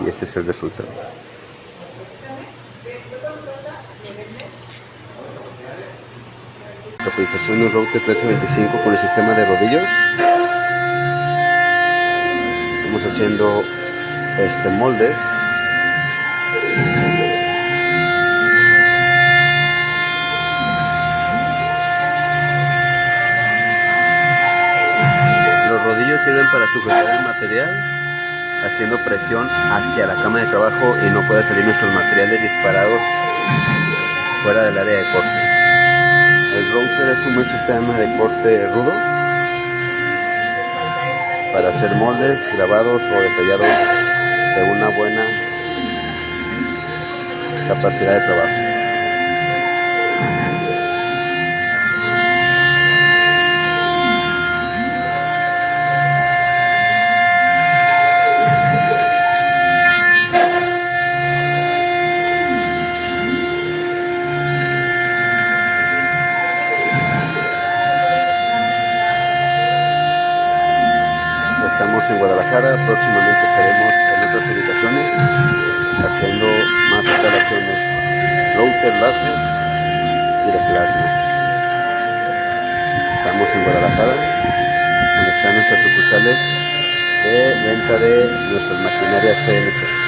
Y este es el resultado. Capacitación de un router 1325 con el sistema de rodillos. Estamos haciendo moldes. Los rodillos sirven para sujetar el material, haciendo presión hacia la cama de trabajo y no pueda salir nuestros materiales disparados fuera del área de corte. El router es un buen sistema de corte rudo para hacer moldes, grabados o detallados de una buena capacidad de trabajo. Estamos en Guadalajara, próximamente estaremos en otras ubicaciones haciendo más instalaciones, router, láser y de plasmas. Estamos en Guadalajara, donde están nuestras sucursales de venta de nuestras maquinarias CNC.